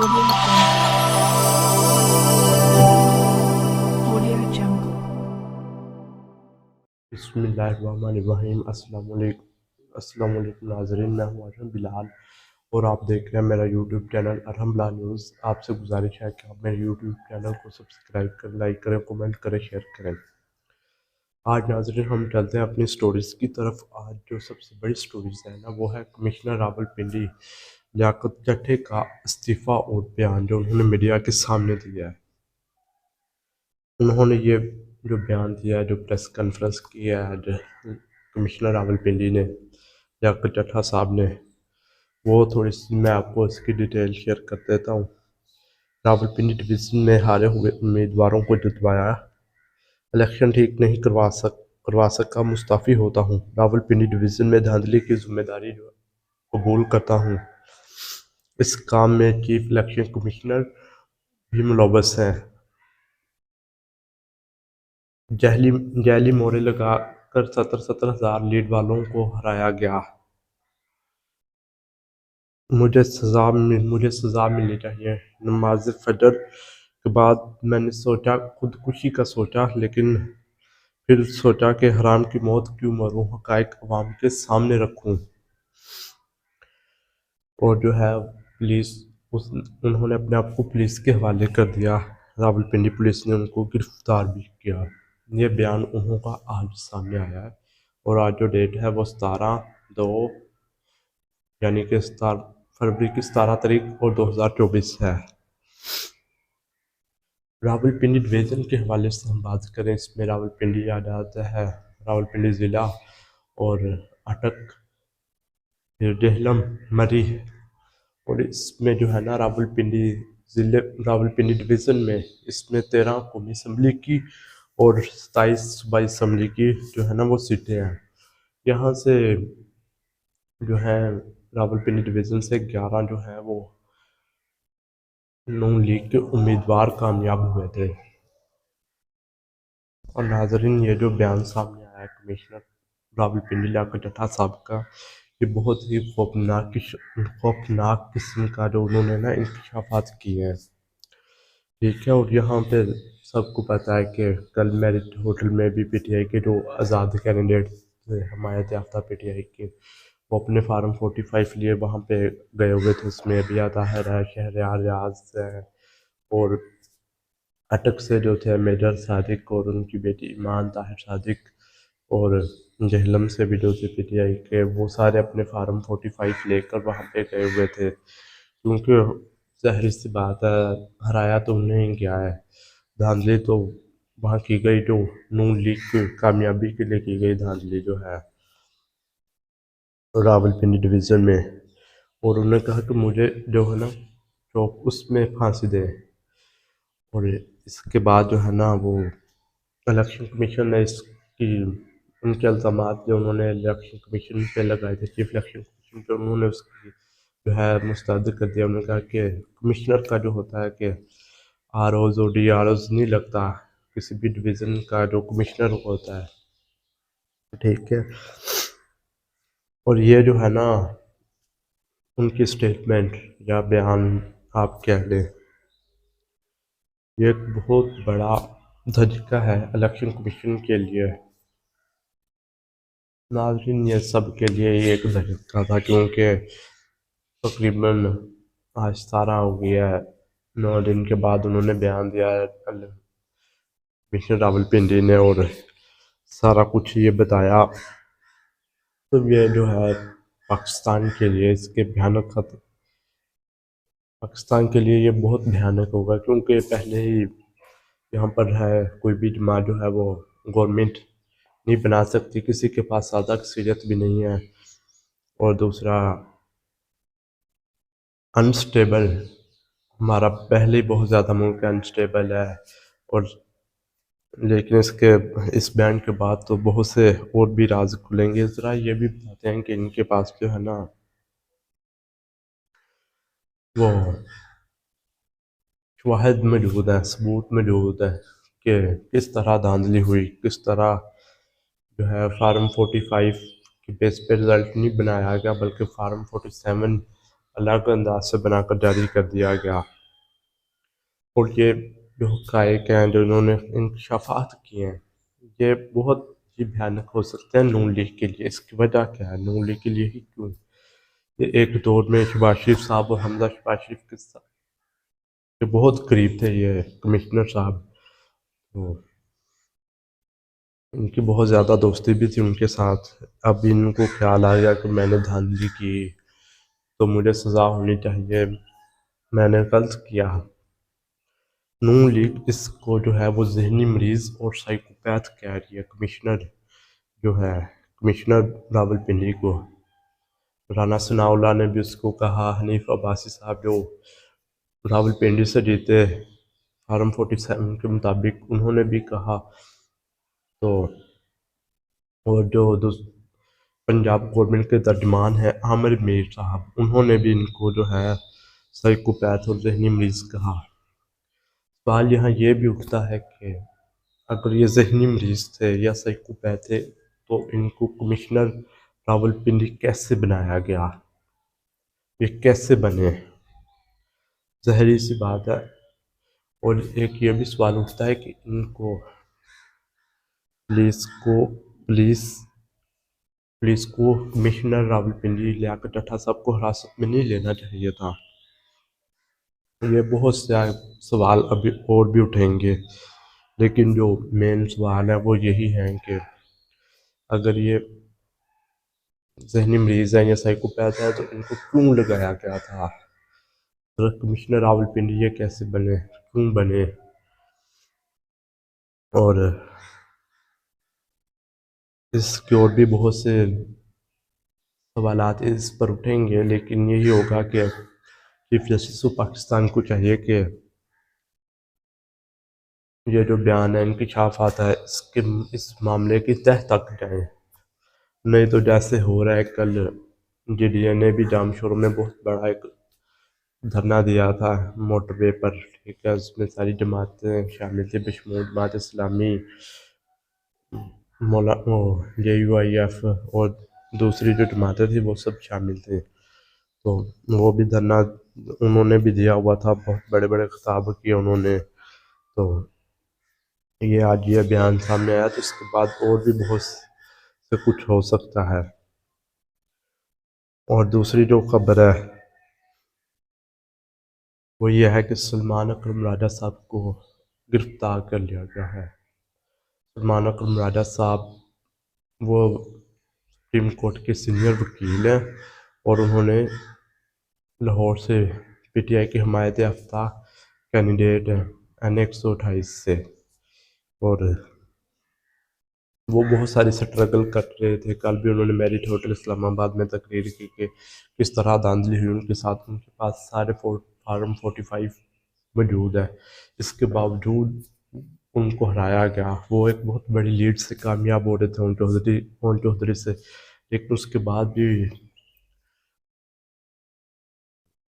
Audio Jungle. Audio Jungle. बिस्मिल्लाहिर्रहमानिर्रहीम। अस्सलाम वालेकुम नाज़रीन, मैं हूँ अरहम बिलाल और आप देख रहे हैं मेरा YouTube channel Arham Bilal news. आपसे गुजारिश है कि आप मेरे यूट्यूब चैनल को सब्सक्राइब करें, लाइक करें, कमेंट करें, शेयर करें। आज नाज़रीन हम चलते हैं अपनी स्टोरीज़ की तरफ। आज जो सबसे बड़ी स्टोरीज़ है ना, वो है कमिश्नर रावलपिंडी लियाकत जट्टे का इस्तीफ़ा और बयान जो उन्होंने मीडिया के सामने दिया है। उन्होंने ये जो बयान दिया है, जो प्रेस कॉन्फ्रेंस की है जो कमिश्नर रावलपिंडी ने लियाकत जट्टा साहब ने, वो थोड़ी सी मैं आपको इसकी डिटेल शेयर कर देता हूँ। रावलपिंडी डिवीज़न में हारे हुए उम्मीदवारों को जितवाया, इलेक्शन ठीक नहीं करवा सका, मुस्ताफ़ी होता हूँ। रावलपिंडी डिवीज़न में धांधली की जिम्मेदारी जो कबूल करता हूँ। इस काम में चीफ इलेक्शन कमिश्नर भी मुलव्वस हैं। जाली मोहरें लगाकर 17,000 लीड वालों को हराया गया। मुझे सज़ा मिलनी चाहिए। नमाज फजर के बाद मैंने सोचा, खुदकुशी का सोचा, लेकिन फिर सोचा कि हराम की मौत क्यों मरूं, हक़ाइक़ अवाम के सामने रखूं। और जो है उन्होंने अपने आप को पुलिस के हवाले कर दिया। रावलपिंडी पुलिस ने उनको गिरफ्तार भी किया। ये बयान उन्हों का आज सामने आया है और आज जो डेट है वो 17/2 यानी कि 17 फरवरी की 17 तारीख और 2024 है। रावलपिंडी डिवीज़न के हवाले से हम बात करें, इसमें रावलपिंडी आ जाता है, रावलपिंडी ज़िला और अटक, फिर डेहलम, मरी। और इसमें जो है ना रावलपिंडी डिवीज़न में इसमें 13 कौमी असम्बली की और 27 सूबाई असम्बली की जो है ना वो सीटें हैं। यहाँ से जो है रावलपिंडी डिवीज़न से 11 जो है वो नून लीग के उम्मीदवार कामयाब हुए थे। और नाजरीन, ये जो बयान सामने आया है कमिश्नर रावलपिंडी लियाकत जट्टा साहब का, ये बहुत ही खौफनाक किस्म का जो उन्होंने ना इंकशाफात किए हैं। ठीक है, और यहाँ पे सबको पता है कि कल मैरिट होटल में भी पीटीआई के जो आज़ाद कैंडिडेट थे, हमायत याफ्ता पीटीआई के, वो अपने फार्म 45 लिए वहाँ पे गए हुए थे। उसमें अबिया ताहिर है, शहरयार रियाज है और अटक से जो थे मेजर सादिक और उनकी बेटी ईमान ताहिर सादिक, और जहलम से भी जो थे पीटीआई के, वो सारे अपने फार्म 45 लेकर वहाँ पे गए हुए थे। क्योंकि ज़ाहिर सी बात है, हराया तो उन्हें ही गया है। धांधली तो वहाँ की गई जो नून लीग की कामयाबी के लिए की गई धांधली जो है रावलपिंडी डिवीज़न में। और उन्होंने कहा कि मुझे जो है ना चौक उसमें फांसी दे। और इसके बाद जो है ना वो इलेक्शन कमीशन ने इसकी उनके इल्ज़ामात जो उन्होंने इलेक्शन कमीशन पे लगाए थे, चीफ इलेक्शन कमीशन पे, उन्होंने उसकी जो है मुस्तरद कर दिया। उन्होंने कहा कि कमिश्नर का जो होता है कि आरओज़ और डीआरओज़ नहीं लगता, किसी भी डिवीज़न का जो कमिश्नर होता है। ठीक है, और ये जो है ना उनकी स्टेटमेंट या बयान आप कह लें, ये एक बहुत बड़ा धचका है इलेक्शन कमीशन के लिए। नाज़रीन, ये सब के लिए ये एक धचका था, क्योंकि तकरीबन आज 17 हो गया है, 9 दिन के बाद उन्होंने बयान दिया है कमिश्नर रावलपिंडी ने और सारा कुछ ये बताया। तो ये जो है पाकिस्तान के लिए इसके भयानक खतरे, पाकिस्तान के लिए ये बहुत भयानक होगा, क्योंकि पहले ही यहाँ पर है कोई भी जमात जो है वो गवर्नमेंट नहीं बना सकती, किसी के पास सादा अक्सरियत भी नहीं है। और दूसरा अनस्टेबल, हमारा पहले ही बहुत ज़्यादा मुल्क अनस्टेबल है। और लेकिन इस बैन के बाद तो बहुत से और भी राज खुलेंगे। ज़रा ये भी बताते हैं कि इनके पास जो है ना वो शवाहिद मौजूद है, सबूत मौजूद है कि किस तरह धांधली हुई, किस तरह जो है फार्म 45 की बेस पे रिज़ल्ट नहीं बनाया गया, बल्कि फार्म 47 अलग अंदाज से बनाकर जारी कर दिया गया। और ये जो हक़ाइक़ हैं जो इन्होंने इंकशाफात किए हैं, ये बहुत ही भयानक हो सकते हैं नून लीग के लिए। इसकी वजह क्या है? नून लीग के लिए ही क्यों? ये एक दौर में शहबाज शरीफ साहब और हमजा शहबाज शरीफ के साथ ये बहुत करीब थे, ये कमिश्नर साहब। तो इनकी बहुत ज़्यादा दोस्ती भी थी उनके साथ। अब इनको ख्याल आ गया कि मैंने धांधली की तो मुझे सज़ा होनी चाहिए, मैंने गलत किया। नून लीग इसको जो है वो ज़हनी मरीज़ और साइकोपैथ कह रही है, कमिश्नर जो है, कमिश्नर रावलपिंडी को। राना सनाउल्लाह ने भी उसको कहा, हनीफ अब्बासी साहब जो रावलपिंडी से जीते फार्म 47 के मुताबिक, उन्होंने भी कहा। तो और जो पंजाब गवर्नमेंट के तर्जमान हैं आमिर मीर साहब, उन्होंने भी इनको जो है साइकोपैथ और ज़हनी मरीज़ कहा। सवाल यहाँ ये भी उठता है कि अगर ये ज़हनी मरीज़ थे या साइकोपैथ थे तो इनको कमिश्नर रावलपिंडी कैसे बनाया गया? ये कैसे बने? ज़हरी सी बात है। और एक ये भी सवाल उठता है कि इनको पुलिस पुलिस को कमिश्नर रावलपिंडी लियाकत अठा साहब को हिरासत में नहीं लेना चाहिए था। ये बहुत से सवाल अभी और भी उठेंगे, लेकिन जो मेन सवाल है वो यही है कि अगर ये ज़हनी मरीज़ है या साइकोपैथ है तो इनको क्यों लगाया गया था? तो कमिश्नर रावलपिंडी ये कैसे बने, क्यों बने? और इसके और भी बहुत से सवालात इस पर उठेंगे, लेकिन यही होगा कि चीफ जस्टिस ऑफ पाकिस्तान को चाहिए कि ये जो बयान है, इंकशाफ आता है, इस मामले की तह तक जाए। नहीं तो जैसे हो रहा है, कल JDA ने भी जामशोर में बहुत बड़ा एक धरना दिया था मोटरवे पर, ठीक है। उसमें सारी जमातें शामिल थी, बशमूल जमात इस्लामी, मौला JUIF और दूसरी जो जमातें थी वो सब शामिल थे। तो वो भी धरना उन्होंने भी दिया हुआ था, बहुत बड़े बड़े खिताब किए उन्होंने। तो ये आज ये बयान सामने आया, तो इसके बाद और भी बहुत से कुछ हो सकता है। और दूसरी जो खबर है वो ये है कि सलमान अकरम राजा साहब को गिरफ्तार कर लिया गया है। सलमान अकरम राजा साहब वो सुप्रीम कोर्ट के सीनियर वकील हैं और उन्होंने लाहौर से PTI की हमायत याफ्ता कैंडिडेट हैं NA 128 से। और वो बहुत सारी स्ट्रगल कर रहे थे। कल भी उन्होंने मेरिट होटल इस्लामाबाद में तकरीर की कि किस तरह धांधली हुई उनके साथ। उनके पास सारे फार्म 45 मौजूद है, इसके बावजूद उनको हराया गया। वो एक बहुत बड़ी लीड से कामयाब हो रहे थे ओन चौधरी से, लेकिन उसके बाद भी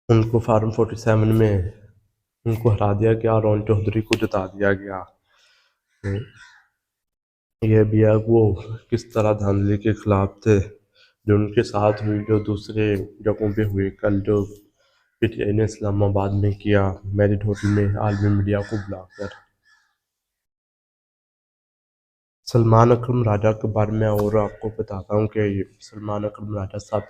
उनको फार्म 47 में उनको हरा दिया गया और ओन चौधरी को जिता दिया गया। तो ये भी है वो किस तरह धांधली के खिलाफ थे, जो उनके साथ हुई, जो दूसरे जगहों पे हुई। कल जो PTI ने इस्लामाबाद में किया, मेरिट होटल में आलमी मीडिया को बुलाकर। सलमान अकरम राजा के बारे में और आपको बताता हूँ कि सलमान अकरम राजा साहब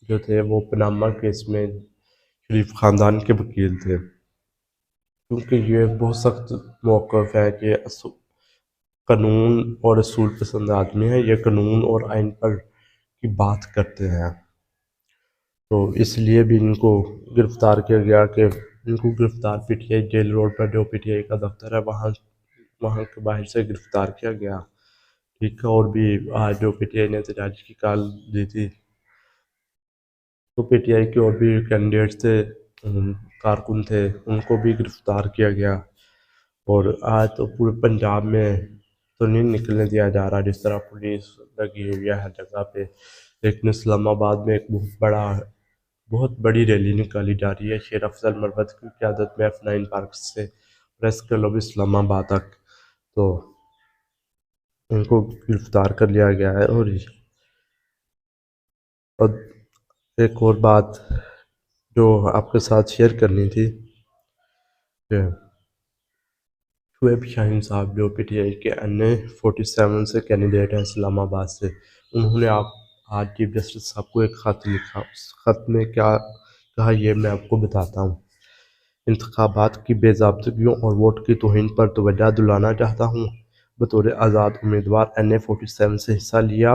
जो थे वो पनामा केस में शरीफ ख़ानदान के वकील थे, क्योंकि ये बहुत सख्त मौक़िफ़ है कि कानून और असूल पसंद आदमी है। ये कानून और आइन पर की बात करते हैं। तो इसलिए भी इनको गिरफ़्तार किया गया कि इनको गिरफ़्तार PTI जेल रोड पर जो PTI का दफ्तर है वहाँ के बाहर से गिरफ़्तार किया गया, ठीक है। और भी आज जो PTI ने एहतजाज की कॉल दी थी, तो PTI के और भी कैंडिडेट्स थे, कारकुन थे, उनको भी गिरफ़्तार किया गया। और आज तो पूरे पंजाब में तो नहीं निकलने दिया जा रहा, जिस तरह पुलिस लगी हुई है हर जगह पे। लेकिन इस्लामाबाद में एक बहुत बड़ी रैली निकाली जा रही है शेर अफजल मरवत की क़यादत में F9 पार्क से प्रेस क्लब इस्लामाबाद तक। तो इनको गिरफ़्तार कर लिया गया है। और एक और बात जो आपके साथ शेयर करनी थी कि शुएब शाहीन साहब जो पीटीआई के NA-47 से कैंडिडेट हैं इस्लामाबाद से, उन्होंने आप आज चीफ जस्टिस साहब को एक ख़त लिखा। उस ख़त में क्या कहा ये मैं आपको बताता हूँ। इंतखाबात की बेज़ाब्तगियों और वोट की तौहीन पर तवज्जो दिलाना चाहता हूँ। बतौर आज़ाद उम्मीदवार NA-47 से हिस्सा लिया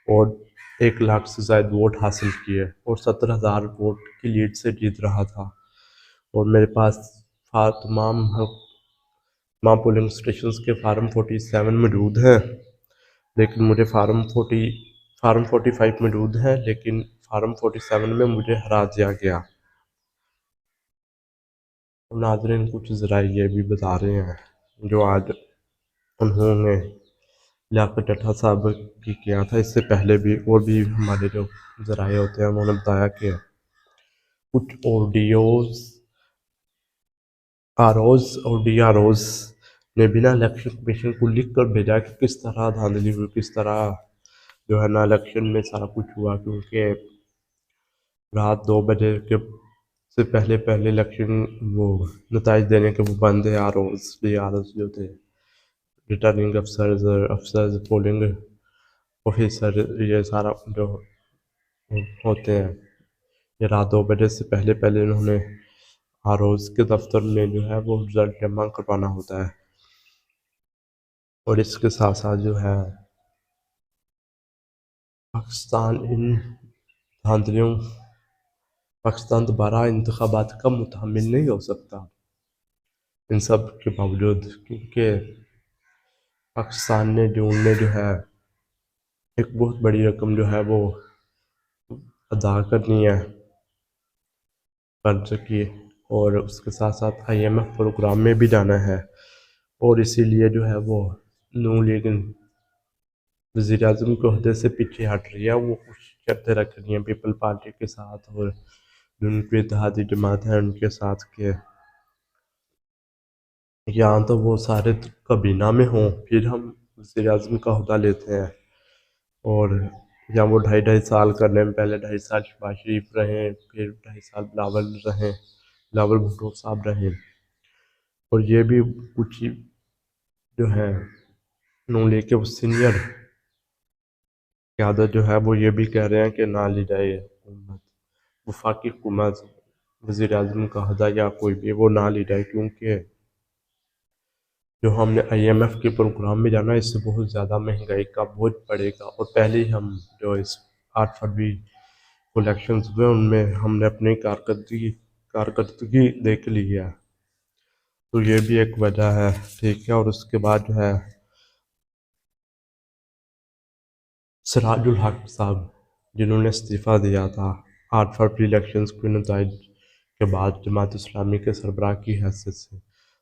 और 1 लाख से ज़ायद वोट हासिल किए और 70,000 वोट की लीड से जीत रहा था। और मेरे पास तमाम पोलिंग स्टेशंस के फार्म 47 मौजूद हैं, लेकिन मुझे फार्म 45 मौजूद हैं, लेकिन फार्म 47 में मुझे हरा दिया गया। और नाज़रीन कुछ ज़राए ये भी बता रहे हैं जो आज उन्होंने लियाकत जट्टा साहब की किया था, इससे पहले भी और भी हमारे जो ज़राए होते हैं उन्होंने बताया कि कुछ ODOs ROs और DROs ने बिना इलेक्शन कमीशन को लिख कर भेजा कि किस तरह धांधली हुई, किस तरह जो है ना इलेक्शन में सारा कुछ हुआ, क्योंकि रात 2 बजे के से पहले पहले इलेक्शन वो नताइज देने के वो बंद है। DROs जो थे रिटर्निंग अफसर्स पोलिंग ऑफिसर, ये सारा जो होते हैं, ये रात 2 बजे से पहले पहले उन्होंने ROs के दफ्तर में जो है वो रिजल्ट जमा करवाना होता है। और इसके साथ साथ जो है पाकिस्तान इन धांधलियों पाकिस्तान दोबारा इंतखाबात का मुतहम्मिल नहीं हो सकता इन सब के बावजूद, क्योंकि पाकिस्तान ने जून में जो है एक बहुत बड़ी रकम जो है वो अदा करनी है कर्ज की, और उसके साथ साथ IMF प्रोग्राम में भी जाना है। और इसीलिए जो है वो नून लीग वज़ीर आज़म के अहदे से पीछे हट रही है। वो कुछ शर्तें रख रही हैं पीपल पार्टी के साथ और जो उनकी इत्तेहादी जमात है उनके साथ के, या तो वो सारे काबीना में हों फिर हम वज़ीर आज़म का अहदा लेते हैं, और या वो 2.5 करने में पहले 2.5 शहबाज शरीफ रहें, फिर 2.5 बिलावल भुट्टो साहब रहें। और ये भी कुछ जो है नून लीग के सीनियर क़यादत जो है वो ये भी कह रहे हैं कि ना ली जाए वफाकी हुकूमत वज़ीर आज़म का अहदा या कोई भी वो ना ली जाए, क्योंकि जो हमने IMF के प्रोग्राम में जाना है इससे बहुत ज़्यादा महंगाई का बोझ पड़ेगा। और पहले ही हम जो इस 8 फरवरी को इलेक्शन हुए उनमें हमने अपनी कारकर्दगी देख ली है, तो ये भी एक वजह है। ठीक है, और उसके बाद जो है सिराजुल हक साहब जिन्होंने इस्तीफ़ा दिया था 8 फरवरी इलेक्शन के नताइज के बाद जमात इस्लामी के सरबराह की हैसियत से,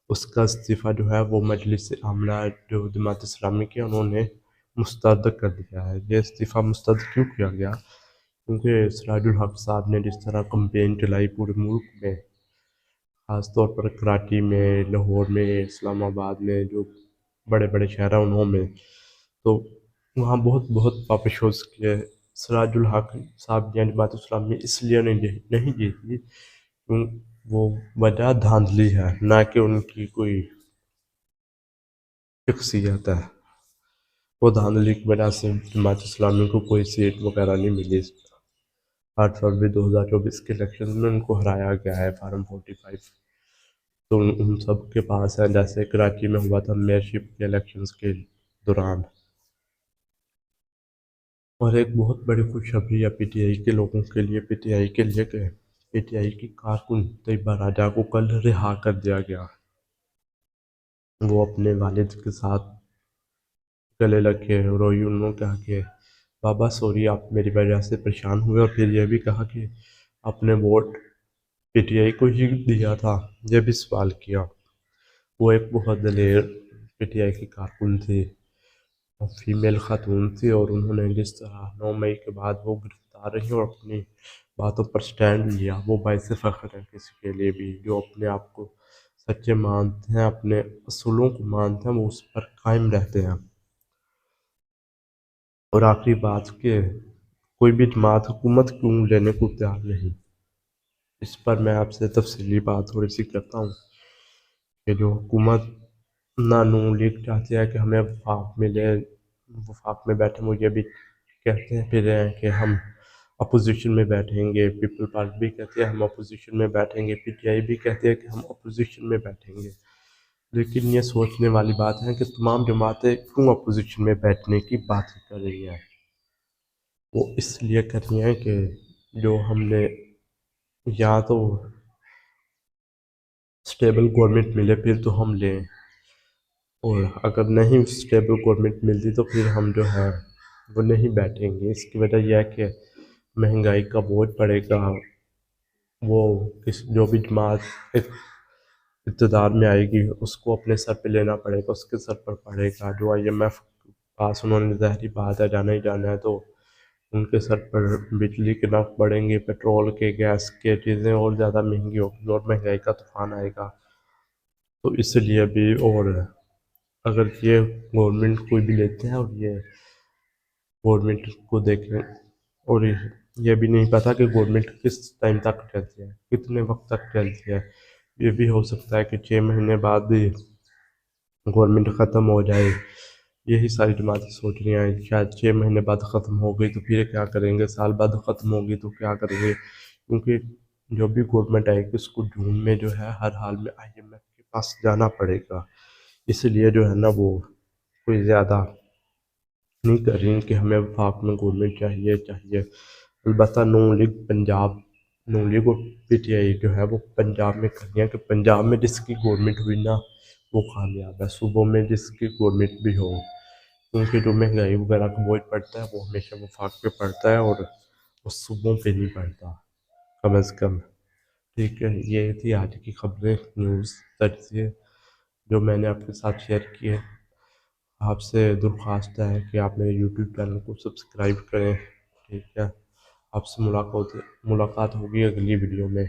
उसका इस्तीफ़ा जो है वो मजलिस आमला जो जमात इस्लामी की उन्होंने मुस्तरद कर दिया है। ये इस्तीफ़ा मुस्तरद क्यों किया गया? क्योंकि सिराजुल हक साहब ने जिस तरह कंपेन चलाई पूरे मुल्क में, ख़ास तौर पर कराची में, लाहौर में, इस्लामाबाद में, जो बड़े बड़े शहर हैं उन्होंने, तो वहाँ बहुत बहुत पापशोज़ किए। सिराजुल हक साहब ने जमात इस्लामी इसलिए नहीं जीती क्यों, वो वजह धांधली है, ना कि उनकी कोई शख्सियत है। वो धांधली की वजह से जमात इस्लामी को कोई सीट वगैरह नहीं मिली। 8 फरवरी 2024 के इलेक्शन में उनको हराया गया है फार्म 45, तो उन सब के पास है, जैसे कराची में हुआ था मेयरशिप के इलेक्शंस के दौरान। और एक बहुत बड़ी खुशखबरी है PTI के लोगों के लिए, PTI के लिए कि PTI की कारकुन तैयबा राजा को कल रिहा कर दिया गया। वो अपने वालिद के साथ गले लगे रोई, उन्होंने कहा कि बाबा सॉरी आप मेरी वजह से परेशान हुए, और फिर यह भी कहा कि आपने वोट PTI को ही दिया था, यह भी सवाल किया। वो एक बहुत दलेर PTI की कारकुन थी, फीमेल खातून थी, और उन्होंने जिस तरह 9 मई के बाद वो गिरफ्तार रही और अपनी बातों पर स्टैंड लिया, वो बाइस फ़ख्र है किसी के लिए भी जो अपने आप को सच्चे मानते हैं, अपने असूलों को मानते हैं, वो उस पर कायम रहते हैं। और आखिरी बात कि कोई भी जमात हुकूमत क्यों लेने को तैयार नहीं। इस पर मैं आपसे तफसीली बात थोड़ी सी करता हूँ कि जो हुकूमत ना नून लीग चाहती है कि हमें वफाक मिले, वफाक में बैठे मुझे भी कहते हैं फिर हैं कि हम अपोजिशन में बैठेंगे, पीपल पार्टी भी कहती है हम अपोजिशन में बैठेंगे, पीटीआई भी कहती है कि हम अपोजिशन में बैठेंगे। लेकिन ये सोचने वाली बात है कि तमाम जमातें क्यों अपोजिशन में बैठने की बात कर रही हैं। वो इसलिए कर रही हैं कि जो हमने या तो स्टेबल गवर्नमेंट मिले फिर तो हम लें, और अगर नहीं स्टेबल गवर्नमेंट मिलती तो फिर हम जो है वो नहीं बैठेंगे। इसकी वजह यह है कि महंगाई का बोझ पड़ेगा, वो किस जो भी जमात इक़्तिदार में आएगी उसको अपने सर पे लेना पड़ेगा, उसके सर पर पड़ेगा। जो IMF पास उन्होंने ज़ाहिरी बात है जाना ही जाना है, तो उनके सर पर बिजली के नर्ख बढ़ेंगे, पेट्रोल के, गैस के, चीज़ें और ज़्यादा महंगी होगी और महंगाई का तूफान आएगा। तो इसलिए भी, और अगर ये गवर्नमेंट कोई भी लेते हैं और ये गवर्नमेंट को देखें, और ये भी नहीं पता कि गवर्नमेंट किस टाइम तक चलती है, कितने वक्त तक चलती है। ये भी हो सकता है कि 6 महीने बाद भी गवर्नमेंट ख़त्म हो जाए। यही सारी जमातें सोच रही हैं शायद 6 महीने बाद ख़त्म हो गई तो फिर क्या करेंगे, साल बाद ख़त्म होगी तो क्या करेंगे, क्योंकि जो भी गवर्नमेंट आएगी उसको जून में जो है हर हाल में IMF के पास जाना पड़ेगा। इसलिए जो है ना वो कोई ज़्यादा नहीं कर रही कि हमें वफाक में गवर्नमेंट चाहिए चाहिए। अलबत्ता नून लीग और PTI जो है वो पंजाब में कर रही है कि पंजाब में जिसकी गवर्नमेंट हुई ना वो कामयाब है, सूबों में जिसकी गवर्नमेंट भी हो, क्योंकि जो महंगाई वगैरह का बोझ पड़ता है वो हमेशा वफाक पे पड़ता है और वो सूबों पे नहीं पड़ता, कम अज़ कम। ठीक है, ये थी आज की खबरें, न्यूज़ तजिए जो मैंने आपके साथ शेयर की है। आपसे दरख्वास्त है कि आप मेरे यूट्यूब चैनल को सब्सक्राइब करें। ठीक है, आपसे मुलाकात होगी अगली वीडियो में।